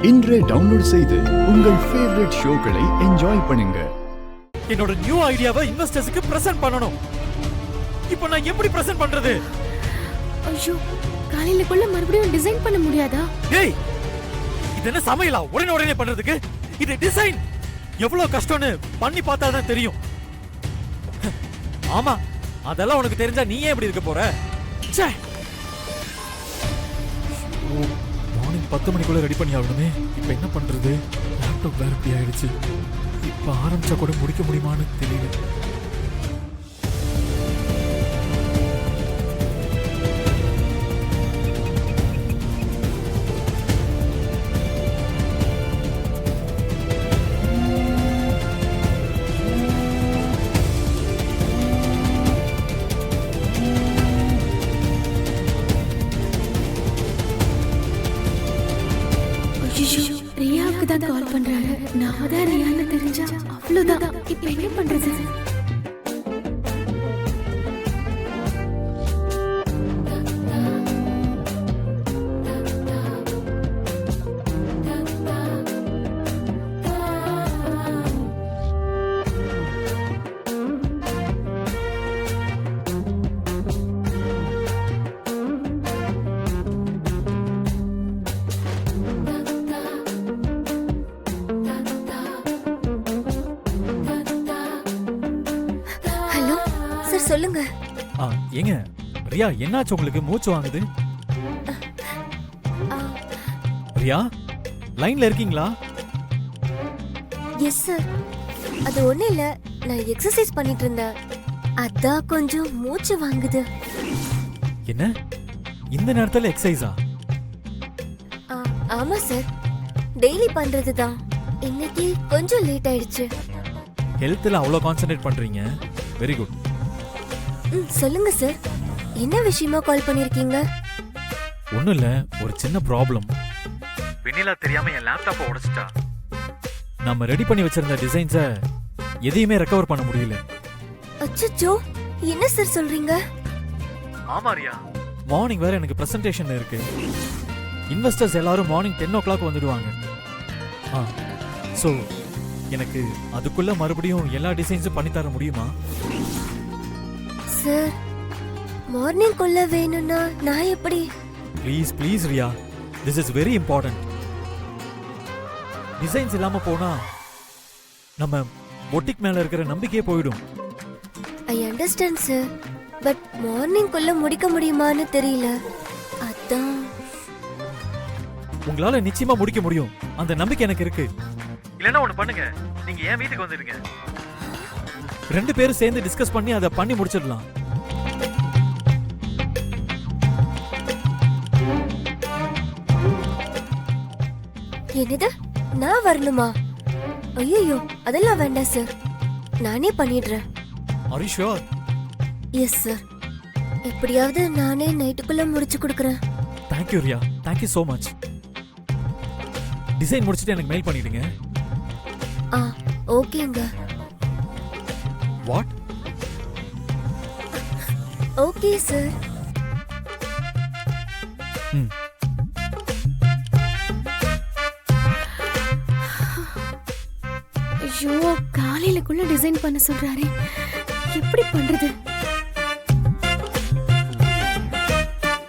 இன்றே டவுன்லோட் செய்து உங்கள் ஃபேவரட் ஷோக்களை என்ஜாய் பண்ணுங்க. என்னோட நியூ ஐடியாவை இன்வெஸ்டர்ஸ்க்கு பிரசன்ட் பண்ணனும். இப்போ நான் எப்படி பிரசன்ட் பண்றது? ஐயோ, காலையிலக்குள்ள மறுபடியும் டிசைன் பண்ண முடியாதா? டேய், இது என்ன சமையலா உடனே பண்றதுக்கு? இது டிசைன் எவ்வளவு கஷ்டம்னு பண்ணி பார்த்தா தான் தெரியும். ஆமா, அதெல்லாம் உனக்கு தெரிஞ்சா நீ ஏன் இப்படி இருக்க போற? ச்சே, மார்னிங் 10 மணிக்குள்ள ரெடி பண்ணி ஆகணுமே. இப்ப என்ன பண்றது? லேப்டாப் வேற இப்படி ஆயிடுச்சு. இப்ப ஆரம்பிச்சா கூட முடிக்க முடியுமான்னு தெரியல. ரியாவுக்கு தான் கால் பண்றாரு. நான் தான் ரியான்னு தெரிஞ்சா அவ்வளவுதான். இப்ப என்ன பண்றது? சொல்லுங்க. ஏங்க ரியா, என்னாச்சு உங்களுக்கு? மூச்சு வாங்குது. ரியா, லைன்ல இருக்கீங்களா? Yes sir. அது ஒண்ணு இல்ல, நான் எக்ஸர்சைஸ் பண்ணிட்டு இருந்தேன். அதான் கொஞ்சம் மூச்சு வாங்குது. என்ன இந்த நேரத்துல எக்ஸர்சைஸா? ஆமா சார், டெய்லி பண்றதுதான். இன்னைக்கு கொஞ்சம் லேட் ஆயிடுச்சு. ஹெல்த்ல அவ்வளவு கான்சென்ட்ரேட் பண்றீங்க. Very good. சொல்லுங்க சார், என்ன விஷயமா கால் பண்ணிருக்கீங்க? ஒண்ணும் இல்ல, ஒரு சின்ன ப்ராப்ளம். வெண்ணிலா தெரியாம என் லேப்டாப்பை உடைச்சிட்டா. நம்ம ரெடி பண்ணி வச்சிருந்த டிசைன்ஸை எதையுமே ரெக்கவர் பண்ண முடியல. அச்சச்சோ, என்ன சார் சொல்றீங்க? ஆமா ரியா, மார்னிங் வேற எனக்கு பிரசன்டேஷன் இருக்கு. இன்வெஸ்டர்ஸ் எல்லாரும் மார்னிங் 10 o'clock வந்துடுவாங்க. சோ எனக்கு அதுக்குள்ள மறுபடியும் எல்லா டிசைன்ஸும் பண்ணி தர முடியுமா? சார், மார்னிங் குள்ள வேணும்னா நான் எப்படி? Please Riya, this is very important. Designs இல்லாம போனா நம்ம பொட்டிக் மேல இருக்கிற நம்பிக்கையே போயிடும். I understand sir, but morning குள்ள முடிக்க முடியுமான்னு தெரியல. அதான். உங்களால நிச்சயமா முடிக்க முடியும், அந்த நம்பிக்கை எனக்கு இருக்கு. இல்லனா ஒண்ணு பண்ணுங்க, நீங்க ஏன் வீட்டுக்கு வந்துடுங்க. 2 பேரும் சேர்ந்து டிஸ்கஸ் பண்ணி அதை பண்ணி முடிச்சிடலாம். என்னது, நான் வரணுமா? ஐயோ, அதெல்லாம் வேண்டாம் சார், நானே பண்ணிடுறேன். Are you sure? Yes sir, எப்படியாவது நானே நைட்டுக்குள்ள முடிச்சு கொடுக்கறேன். Thank you Riya, thank you so much. Design முடிச்சிட்டு எனக்கு மெயில் பண்ணிடுங்க. ஓகேங்க. வாட்? Okay sir. ஐயோ, காலையிலக்குள்ள டிசைன் பண்ண சொல்றாரு. எப்படி பண்றது?